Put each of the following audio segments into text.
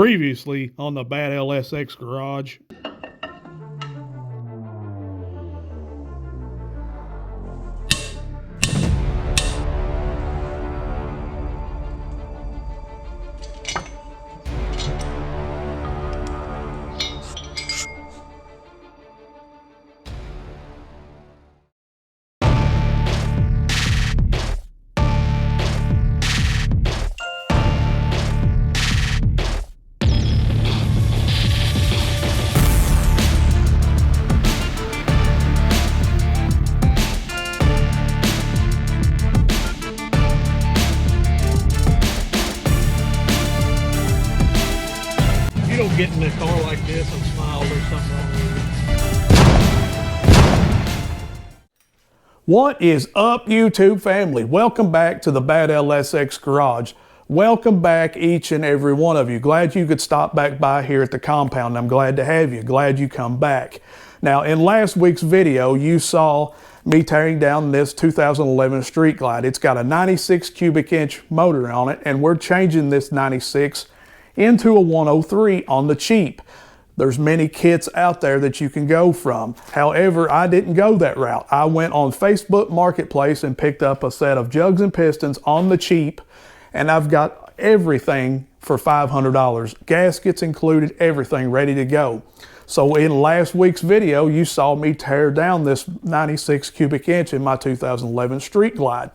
Previously on the Bad LSX Garage. Get in a car like this and smile, there's something wrong with it. What is up, YouTube family? Welcome back to the Bad LSX Garage. Welcome back, each and every one of you. Glad you could stop back by here at the compound. I'm glad to have you. Glad you come back. Now, in last week's video, you saw me tearing down this 2011 Street Glide. It's got a 96 cubic inch motor on it, and we're changing this 96 into a 103 on the cheap. There's many kits out there that you can go from. However, I didn't go that route. I went on Facebook Marketplace and picked up a set of jugs and pistons on the cheap, and I've got everything for $500. Gaskets included, everything ready to go. So in last week's video, you saw me tear down this 96 cubic inch in my 2011 Street Glide.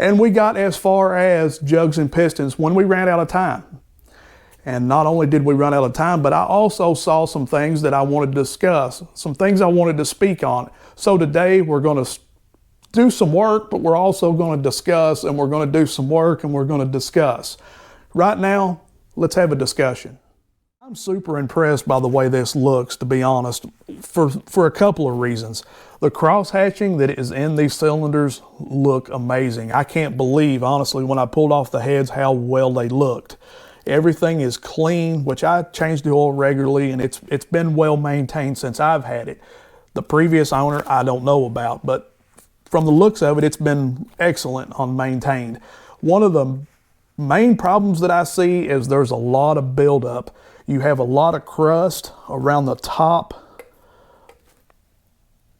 And we got as far as jugs and pistons when we ran out of time. And not only did we run out of time, but I also saw some things that I wanted to discuss, some things I wanted to speak on. So today we're going to do some work, but we're also going to discuss, and we're going to do some work, and we're going to discuss. Right now, let's have a discussion. I'm super impressed by the way this looks, to be honest, for a couple of reasons. The cross hatching that is in these cylinders look amazing. I can't believe, honestly, when I pulled off the heads, how well they looked. Everything is clean, which I change the oil regularly, and it's been well maintained since I've had it. The previous owner, I don't know about, but from the looks of it, it's been excellent on maintained. One of the main problems that I see is there's a lot of buildup. You have a lot of crust around the top.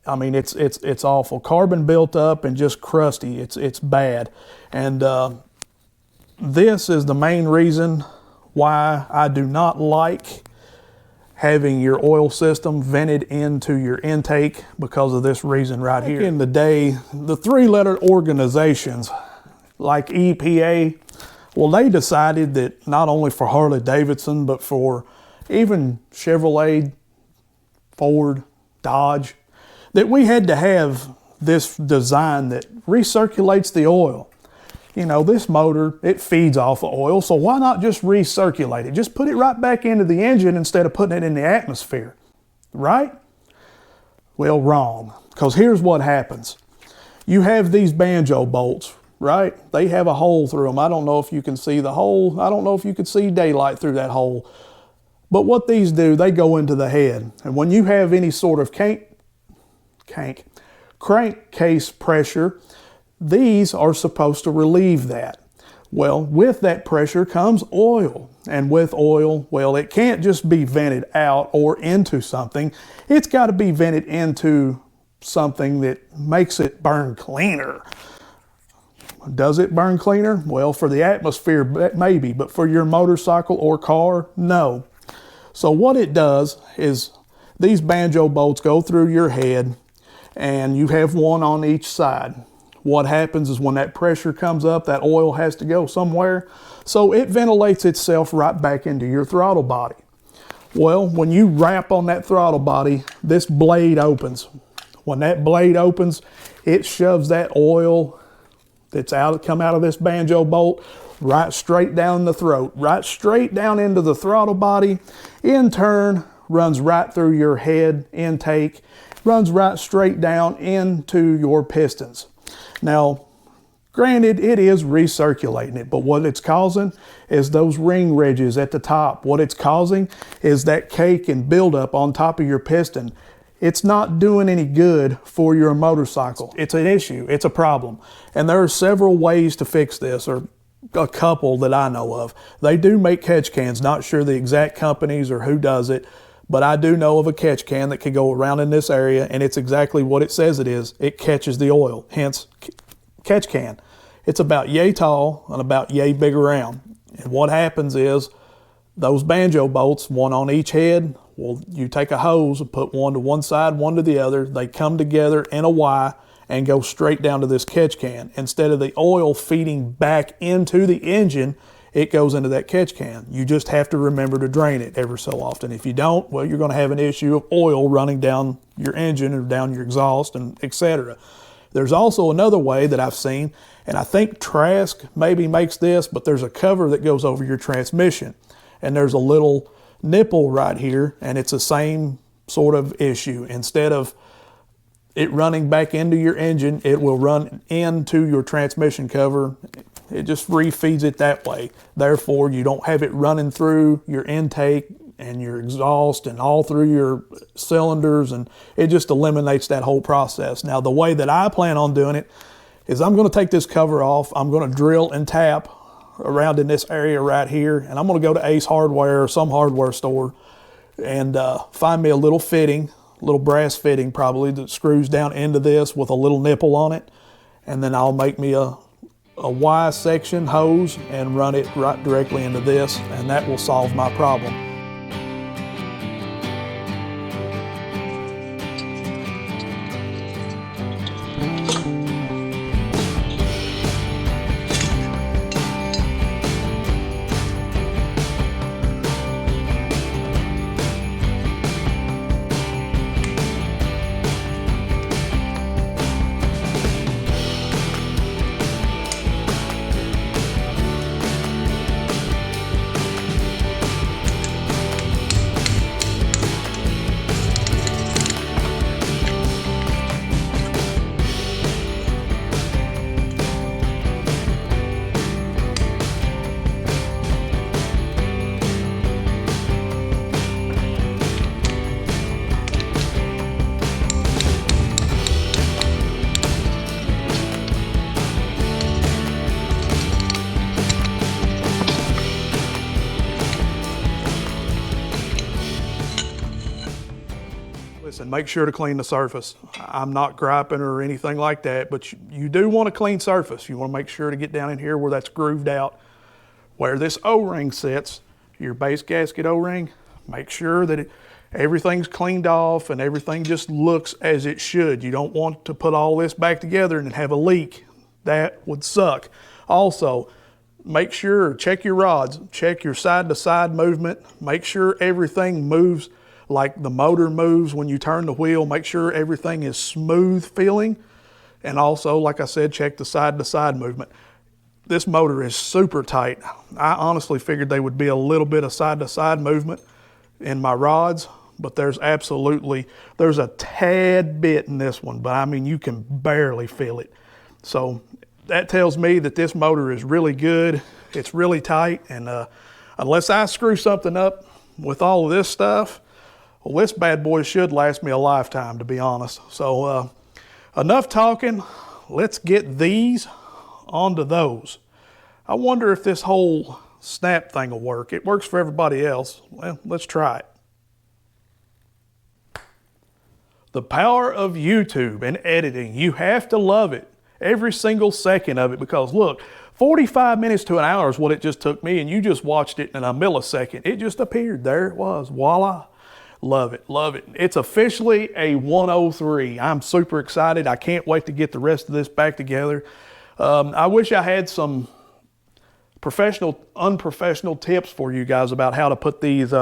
I mean, it's awful. Carbon built up and just crusty. It's bad. And this is the main reason why I do not like having your oil system vented into your intake, because of this reason right here. Back in the day, the three-letter organizations like EPA, well, they decided that not only for Harley-Davidson, but for even Chevrolet, Ford, Dodge, that we had to have this design that recirculates the oil. You know, this motor, it feeds off of oil, so why not just recirculate it? Just put it right back into the engine instead of putting it in the atmosphere, right? Well, wrong, because here's what happens. You have these banjo bolts, right? They have a hole through them. I don't know if you can see the hole. I don't know if you can see daylight through that hole. But what these do, they go into the head. And when you have any sort of crankcase pressure, these are supposed to relieve that. Well, with that pressure comes oil. And with oil, well, it can't just be vented out or into something. It's got to be vented into something that makes it burn cleaner. Does it burn cleaner? Well, for the atmosphere, maybe, but for your motorcycle or car, no. So what it does is these banjo bolts go through your head, and you have one on each side. What happens is when that pressure comes up, that oil has to go somewhere. So it ventilates itself right back into your throttle body. Well, when you wrap on that throttle body, this blade opens. When that blade opens, it shoves that oil that's come out of this banjo bolt right straight down the throat, right straight down into the throttle body. In turn, runs right through your head intake, runs right straight down into your pistons. Now, granted, it is recirculating it, but what it's causing is those ring ridges at the top. What it's causing is that cake and buildup on top of your piston. It's not doing any good for your motorcycle. It's an issue, it's a problem. And there are several ways to fix this, or a couple that I know of. They do make catch cans, not sure the exact companies or who does it, but I do know of a catch can that can go around in this area, and it's exactly what it says it is. It catches the oil, hence catch can. It's about yay tall and about yay big around. And what happens is those banjo bolts, one on each head, well, you take a hose and put one to one side, one to the other. They come together in a Y and go straight down to this catch can. Instead of the oil feeding back into the engine, it goes into that catch can. You just have to remember to drain it every so often. If you don't, well, you're going to have an issue of oil running down your engine or down your exhaust, and etc. There's also another way that I've seen, and I think Trask maybe makes this, but there's a cover that goes over your transmission. And there's a little nipple right here, and it's the same sort of issue. Instead of it running back into your engine, it will run into your transmission cover. It just refeeds it that way. Therefore, you don't have it running through your intake and your exhaust and all through your cylinders, and it just eliminates that whole process. Now, the way that I plan on doing it is I'm going to take this cover off. I'm going to drill and tap around in this area right here, and I'm going to go to Ace Hardware or some hardware store and find me a little fitting, little brass fitting probably, that screws down into this with a little nipple on it, and then I'll make me a Y section hose and run it right directly into this, and that will solve my problem. Listen, make sure to clean the surface. I'm not griping or anything like that, but you do want a clean surface. You want to make sure to get down in here where that's grooved out. Where this O-ring sits, your base gasket O-ring, make sure that everything's cleaned off and everything just looks as it should. You don't want to put all this back together and have a leak. That would suck. Also, make sure, check your rods, check your side-to-side movement, make sure everything moves like the motor moves when you turn the wheel. Make sure everything is smooth feeling. And also, like I said, check the side-to-side movement. This motor is super tight. I honestly figured there would be a little bit of side-to-side movement in my rods, but there's a tad bit in this one, but I mean, you can barely feel it. So that tells me that this motor is really good. It's really tight, and unless I screw something up with all of this stuff, well, this bad boy should last me a lifetime, to be honest. So enough talking. Let's get these onto those. I wonder if this whole snap thing will work. It works for everybody else. Well, let's try it. The power of YouTube and editing. You have to love it. Every single second of it, because look, 45 minutes to an hour is what it just took me, and you just watched it in a millisecond. It just appeared. There it was. Voila. Love it, love it. It's officially a 103. I'm super excited. I can't wait to get the rest of this back together. I wish I had some professional, unprofessional tips for you guys about how to put these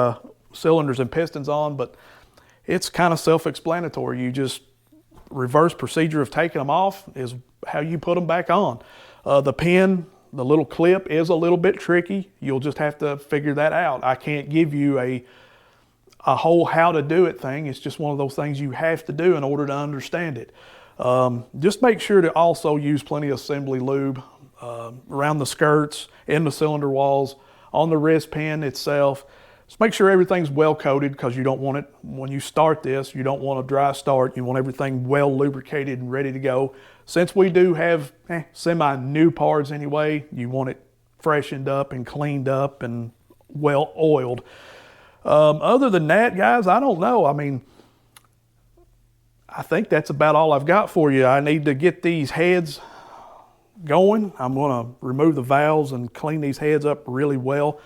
cylinders and pistons on, but it's kind of self-explanatory. You just reverse procedure of taking them off is how you put them back on. The pin, the little clip is a little bit tricky. You'll just have to figure that out. I can't give you a whole how to do it thing. It's just one of those things you have to do in order to understand it. Just make sure to also use plenty of assembly lube around the skirts, in the cylinder walls, on the wrist pin itself. Just make sure everything's well coated, because you don't want it, when you start this, you don't want a dry start. You want everything well lubricated and ready to go. Since we do have semi-new parts anyway, you want it freshened up and cleaned up and well oiled. Other than that, guys, I don't know. I mean, I think that's about all I've got for you. I need to get these heads going. I'm going to remove the valves and clean these heads up really well.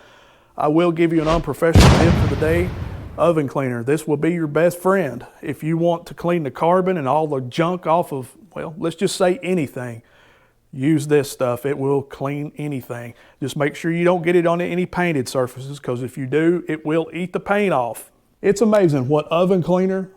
I will give you an unprofessional tip for the day. Oven cleaner. This will be your best friend. If you want to clean the carbon and all the junk off of, well, let's just say anything, use this stuff. It will clean anything. Just make sure you don't get it on any painted surfaces, because if you do, it will eat the paint off. It's amazing what oven cleaner,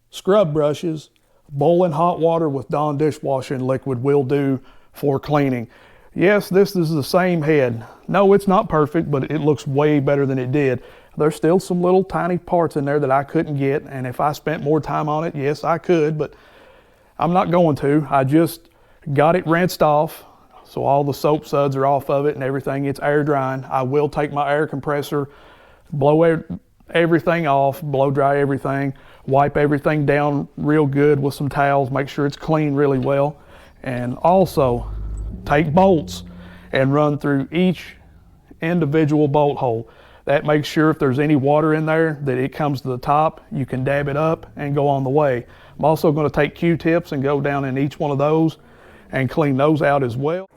scrub brushes, boiling hot water with Dawn dishwashing liquid will do for cleaning. Yes, this is the same head. No, it's not perfect, but it looks way better than it did. There's still some little tiny parts in there that I couldn't get, and if I spent more time on it, yes, I could, but I'm not going to. I just got it rinsed off, so all the soap suds are off of it and everything. It's air drying. I will take my air compressor, blow everything off, blow dry everything, wipe everything down real good with some towels, make sure it's clean really well, and also take bolts and run through each individual bolt hole. That makes sure if there's any water in there that it comes to the top, you can dab it up and go on the way. I'm also going to take Q-tips and go down in each one of those and clean those out as well.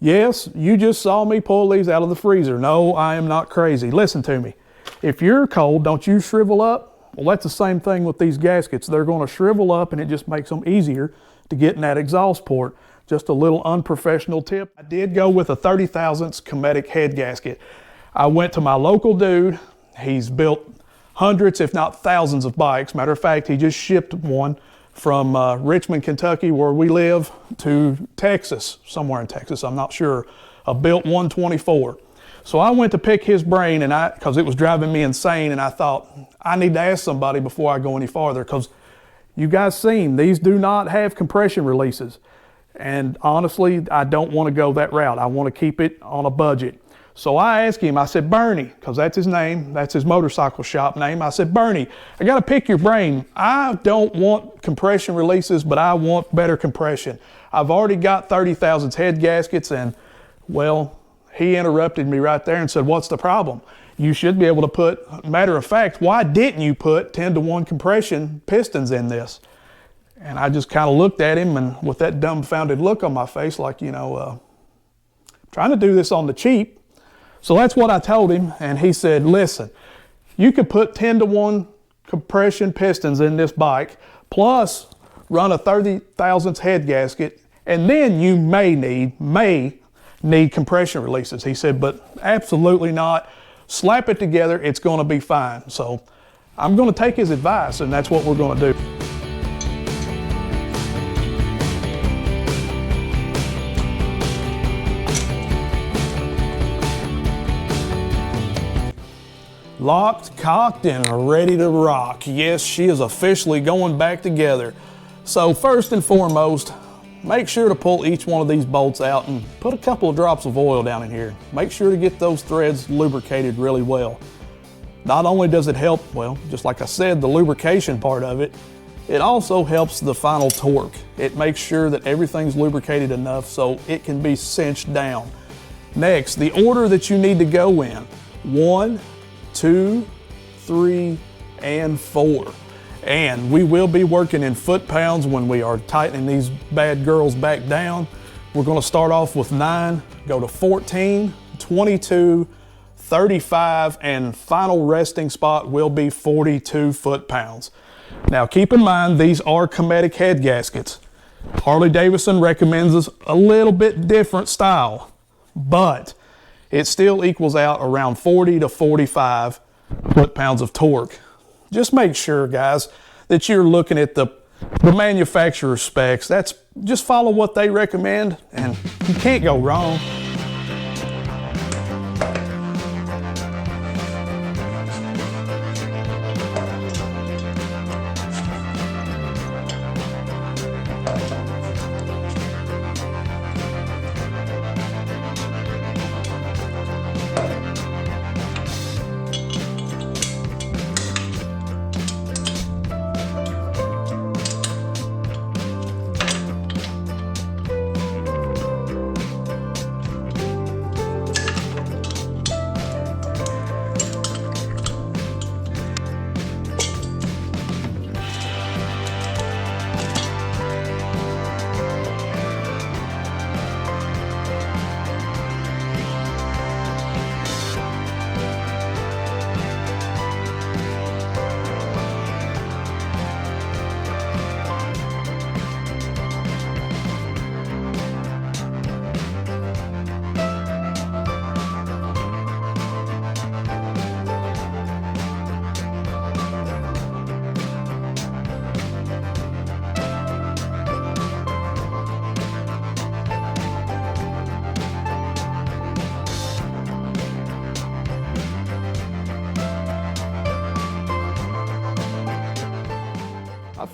Yes, you just saw me pull these out of the freezer. No, I am not crazy. Listen to me. If you're cold, don't you shrivel up? Well, that's the same thing with these gaskets. They're going to shrivel up, and it just makes them easier to get in that exhaust port. Just a little unprofessional tip. I did go with a 30 thousandths Cometic head gasket. I went to my local dude. He's built hundreds, if not thousands of bikes. Matter of fact, he just shipped one from Richmond, Kentucky, where we live, to Texas, somewhere in Texas, I'm not sure, a built 124. So I went to pick his brain, and because it was driving me insane, and I thought, I need to ask somebody before I go any farther, because you guys seen, these do not have compression releases. And honestly, I don't want to go that route. I want to keep it on a budget. So I asked him, I said, Bernie, because that's his name, that's his motorcycle shop name. I said, Bernie, I got to pick your brain. I don't want compression releases, but I want better compression. I've already got 30 thousandths head gaskets, and well, he interrupted me right there and said, what's the problem? You should be able to put, matter of fact, why didn't you put 10-to-1 compression pistons in this? And I just kind of looked at him, and with that dumbfounded look on my face, like, you know, trying to do this on the cheap. So that's what I told him, and he said, listen, you could put 10-to-1 compression pistons in this bike, plus run a 30 thousandths head gasket, and then you may need compression releases. He said, but absolutely not. Slap it together, it's going to be fine. So I'm going to take his advice, and that's what we're going to do. Locked, cocked, and ready to rock. Yes, she is officially going back together. So first and foremost, make sure to pull each one of these bolts out and put a couple of drops of oil down in here. Make sure to get those threads lubricated really well. Not only does it help, well, just like I said, the lubrication part of it, it also helps the final torque. It makes sure that everything's lubricated enough so it can be cinched down. Next, the order that you need to go in: 1, 2, 3, and 4. And we will be working in foot-pounds when we are tightening these bad girls back down. We're going to start off with 9, go to 14, 22, 35, and final resting spot will be 42 foot-pounds. Now keep in mind, these are Cometic head gaskets. Harley-Davidson recommends us a little bit different style, but it still equals out around 40 to 45 foot-pounds of torque. Just make sure, guys, that you're looking at the manufacturer's specs. Just follow what they recommend, and you can't go wrong.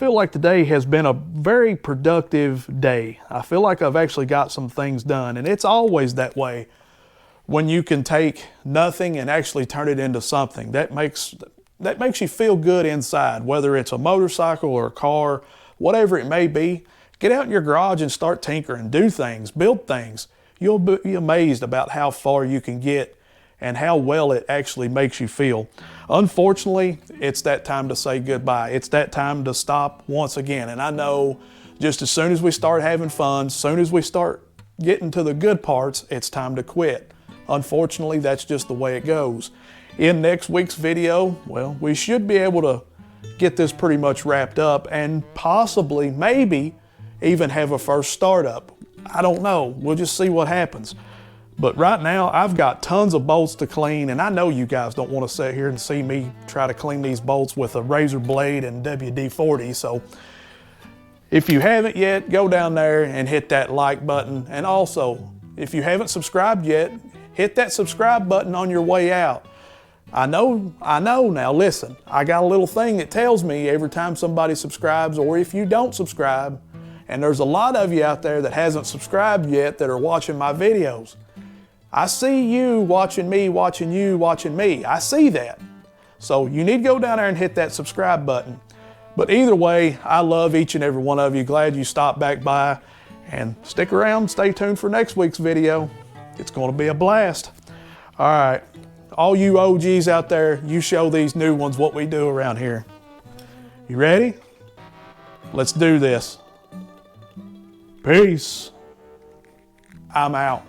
feel like today has been a very productive day. I feel like I've actually got some things done, and it's always that way when you can take nothing and actually turn it into something. That makes you feel good inside, whether it's a motorcycle or a car, whatever it may be. Get out in your garage and start tinkering, do things, build things. You'll be amazed about how far you can get and how well it actually makes you feel. Unfortunately, it's that time to say goodbye. It's that time to stop once again. And I know just as soon as we start having fun, as soon as we start getting to the good parts, it's time to quit. Unfortunately, that's just the way it goes. In next week's video, well, we should be able to get this pretty much wrapped up and possibly, maybe, even have a first startup. I don't know. We'll just see what happens. But right now, I've got tons of bolts to clean, and I know you guys don't want to sit here and see me try to clean these bolts with a razor blade and WD-40. So if you haven't yet, go down there and hit that like button. And also, if you haven't subscribed yet, hit that subscribe button on your way out. I know now, listen, I got a little thing that tells me every time somebody subscribes, or if you don't subscribe, and there's a lot of you out there that hasn't subscribed yet that are watching my videos. I see you watching me, watching you, watching me. I see that. So you need to go down there and hit that subscribe button. But either way, I love each and every one of you. Glad you stopped back by, and stick around, stay tuned for next week's video. It's going to be a blast. All right, all you OGs out there, you show these new ones what we do around here. You ready? Let's do this. Peace. I'm out.